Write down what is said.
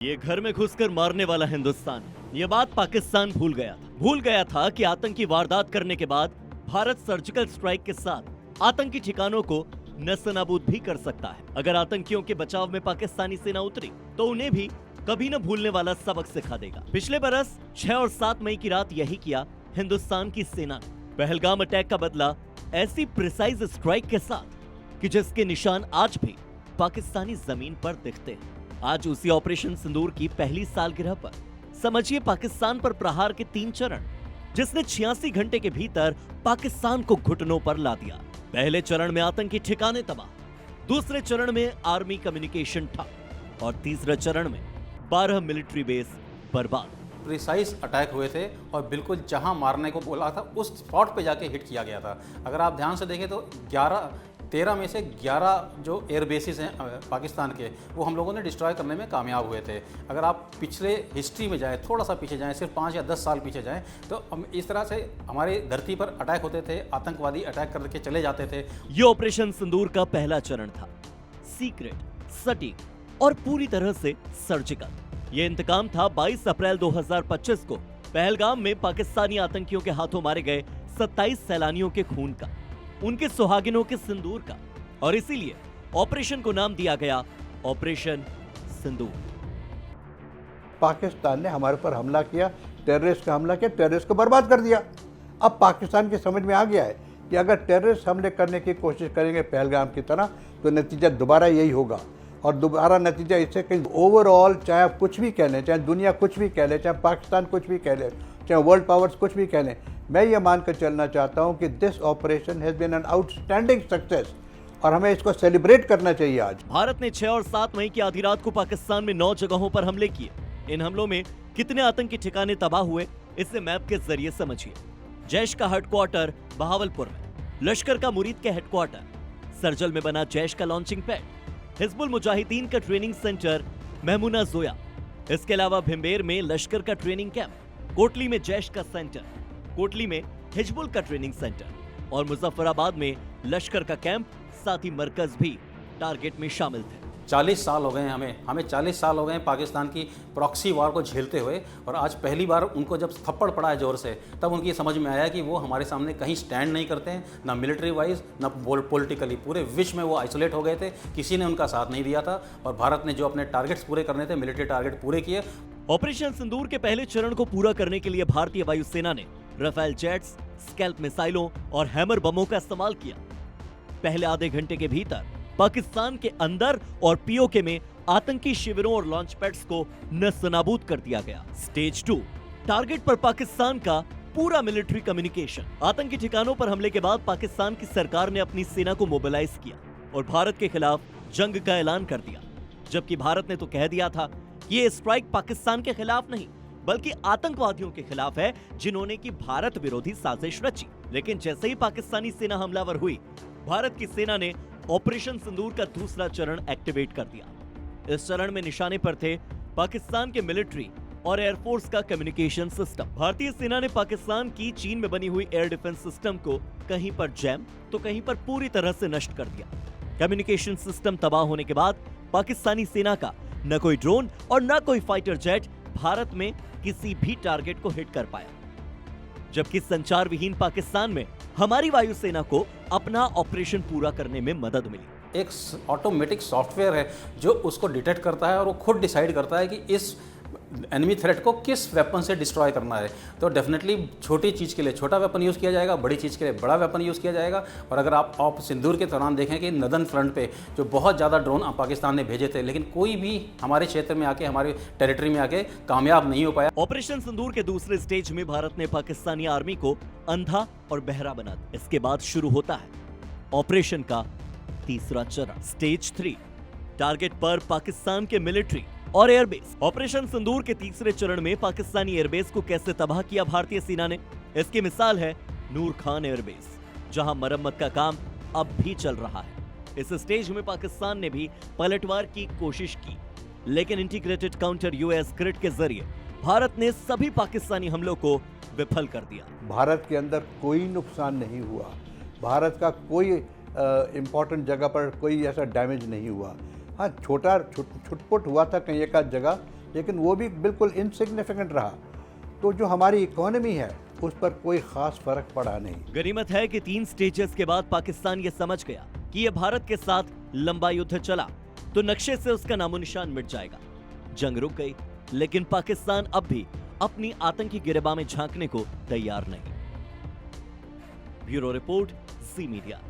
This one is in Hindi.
ये घर में घुसकर मारने वाला हिंदुस्तान, ये बात पाकिस्तान भूल गया था कि आतंकी वारदात करने के बाद भारत सर्जिकल स्ट्राइक के साथ आतंकी ठिकानों को नस्तानाबूद भी कर सकता है। अगर आतंकियों के बचाव में पाकिस्तानी सेना उतरी तो उन्हें भी कभी न भूलने वाला सबक सिखा देगा। पिछले बरस 6 और 7 मई की रात यही किया हिंदुस्तान की सेना ने। पहलगाम अटैक का बदला ऐसी प्रिसाइज स्ट्राइक के साथ कि जिसके निशान आज भी पाकिस्तानी जमीन पर दिखते हैं। आज उसी ऑपरेशन सिंदूर की पहली सालगिरह पर समझिए पाकिस्तान पर प्रहार के 3 चरण, जिसने 86 घंटे के भीतर पाकिस्तान को घुटनों पर ला दिया। पहले चरण में आतंकी ठिकाने तबाह, दूसरे चरण में आर्मी कम्युनिकेशन ठप और तीसरे चरण में 12 मिलिट्री बेस बर्बाद। प्रिसाइज अटैक हुए थे और बिल्कुल जहां मारने को बोला था उस स्पॉट पे जाके हिट किया गया था। अगर आप ध्यान से देखें तो 13 में से 11 जो एयर बेसिस हैं पाकिस्तान के, वो हम लोगों ने डिस्ट्रॉय करने में कामयाब हुए थे। अगर आप पिछले हिस्ट्री में जाएं, थोड़ा सा पीछे जाएं, सिर्फ 5 या 10 साल पीछे जाएं, तो हम इस तरह से हमारे धरती पर अटैक होते थे, आतंकवादी अटैक करके चले जाते थे। ये ऑपरेशन सिंदूर का पहला चरण था, सीक्रेट, सटीक और पूरी तरह से सर्जिकल। ये इंतकाम था 22 अप्रैल 2025 को पहलगाम में पाकिस्तानी आतंकियों के हाथों मारे गए 27 सैलानियों के खून का, उनके सुहागिनों के सिंदूर का, और इसीलिए ऑपरेशन को नाम दिया गया ऑपरेशन सिंदूर। पाकिस्तान ने हमारे पर हमला किया, टेररिस्ट का हमला किया, टेररिस्ट को बर्बाद कर दिया। अब पाकिस्तान की समझ में आ गया है कि अगर टेररिस्ट हमले करने की कोशिश करेंगे पहलगाम की तरह तो नतीजा दोबारा यही होगा। और दोबारा नतीजा इससे कहीं ओवरऑल, चाहे आप कुछ भी कह लें, चाहे दुनिया कुछ भी कह ले, चाहे पाकिस्तान कुछ भी कह ले, चाहे वर्ल्ड पावर्स कुछ भी कह लें, मैं ये मानकर चलना चाहता हूं कि this operation has been an outstanding success और हमें इसको सेलिब्रेट करना चाहिए। आज भारत ने 6 और 7 मई की आधी रात को पाकिस्तान में 9 जगहों पर हमले किए। इन हमलों में कितने आतंकी ठिकाने तबाह हुए, इसे मैप के जरिए समझिए। जैश का हेडक्वार्टर बहावलपुर में, लश्कर का मुरीद के हेडक्वार्टर, सरजल में बना जैश का लॉन्चिंग पैड, हिजबुल मुजाहिदीन का ट्रेनिंग सेंटर महमूना जोया, इसके अलावा भिम्बेर में लश्कर का ट्रेनिंग कैंप, कोटली में जैश का सेंटर, कोटली में हिजबुल का ट्रेनिंग सेंटर और मुजफ्फराबाद में लश्कर का कैंप, साथ ही मरकज भी टारगेट में शामिल थे। 40 साल हो गए हैं हमें 40 साल हो गए हैं पाकिस्तान की प्रॉक्सी वॉर को झेलते हुए, और आज पहली बार उनको जब थप्पड़ पड़ा है जोर से, तब उनकी समझ में आया कि वो हमारे सामने कहीं स्टैंड नहीं करते हैं, ना मिलिट्री वाइज ना पॉलिटिकली। पूरे विश्व में वो आइसोलेट हो गए थे, किसी ने उनका साथ नहीं दिया था, और भारत ने जो अपने टारगेट्स पूरे करने थे, मिलिट्री टारगेट पूरे किए। ऑपरेशन सिंदूर के पहले चरण को पूरा करने के लिए भारतीय वायुसेना ने राफेल जेट्स, स्कैल्प मिसाइलों और हैमर बमों का इस्तेमाल किया। पहले आधे घंटे के भीतर पाकिस्तान के अंदर और पीओके में आतंकी शिविरों और लॉन्च पैड्स को नस्तानाबूद कर दिया गया। स्टेज 2, टारगेट पर पाकिस्तान का पूरा मिलिट्री कम्युनिकेशन। आतंकी ठिकानों पर हमले के बाद पाकिस्तान की सरकार ने अपनी सेना को मोबिलाइज किया और भारत के खिलाफ जंग का ऐलान कर दिया। जबकि भारत ने तो कह दिया था कि ये स्ट्राइक पाकिस्तान के खिलाफ नहीं बल्कि आतंकवादियों के खिलाफ है, जिन्होंने की भारत विरोधी साजिश रची। लेकिन जैसे ही पाकिस्तानी सेना हमलावर हुई, भारत की सेना ने ऑपरेशन सिंदूर का दूसरा चरण एक्टिवेट कर दिया। इस चरण में निशाने पर थे पाकिस्तान के मिलिट्री और एयरफोर्स का कम्युनिकेशन सिस्टम। भारतीय सेना ने पाकिस्तान की चीन में बनी हुई एयर डिफेंस सिस्टम को कहीं पर जैम तो कहीं पर पूरी तरह से नष्ट कर दिया। कम्युनिकेशन सिस्टम तबाह होने के बाद पाकिस्तानी सेना का न कोई ड्रोन और न कोई फाइटर जेट भारत में किसी भी टारगेट को हिट कर पाया। जबकि संचार विहीन पाकिस्तान में हमारी वायुसेना को अपना ऑपरेशन पूरा करने में मदद मिली। एक ऑटोमेटिक सॉफ्टवेयर है जो उसको डिटेक्ट करता है और वो खुद डिसाइड करता है कि इस एनिमी थ्रेट को किस वेपन से डिस्ट्रॉय करना है। तो डेफिनेटली छोटी चीज़ के लिए छोटा वेपन यूज़ किया जाएगा, बड़ी चीज़ के लिए बड़ा वेपन यूज़ किया जाएगा। और अगर आप सिंदूर के दौरान देखें कि नदन फ्रंट पे जो बहुत ज़्यादा ड्रोन पाकिस्तान ने भेजे थे, लेकिन कोई भी हमारे क्षेत्र में आके, हमारे टेरिटरी में आके कामयाब नहीं हो पाया। ऑपरेशन सिंदूर के दूसरे स्टेज में भारत ने पाकिस्तानी आर्मी को अंधा और बहरा बना दिया। इसके बाद शुरू होता है ऑपरेशन का तीसरा चरण, स्टेज 3, टारगेट पर पाकिस्तान के मिलिट्री और एयरबेस। ऑपरेशन सिंदूर के तीसरे चरण में पाकिस्तानी एयरबेस को कैसे तबाह किया भारतीय सेना ने, इसकी मिसाल है नूर खान एयरबेस, जहां मरम्मत का काम अब भी चल रहा है। इस स्टेज में पाकिस्तान ने भी पलटवार की कोशिश की, लेकिन इंटीग्रेटेड काउंटर यूएस ग्रिड के जरिए भारत ने सभी पाकिस्तानी हमलों को विफल कर दिया। भारत के अंदर कोई नुकसान नहीं हुआ, भारत का कोई इंपॉर्टेंट जगह पर कोई ऐसा डैमेज नहीं हुआ। हाँ, छुटपुट हुआ था कहीं एक आध जगह, लेकिन वो भी बिल्कुल इनसिग्निफिकेंट रहा। तो जो हमारी इकोनॉमी है उस पर कोई खास फर्क पड़ा नहीं। गनीमत है कि 3 स्टेजेस के बाद पाकिस्तान ये समझ गया कि ये भारत के साथ लंबा युद्ध चला तो नक्शे से उसका नामो निशान मिट जाएगा। जंग रुक गई, लेकिन पाकिस्तान अब भी अपनी आतंकी गिरेबान में झांकने को तैयार नहीं। ब्यूरो रिपोर्ट, जी मीडिया।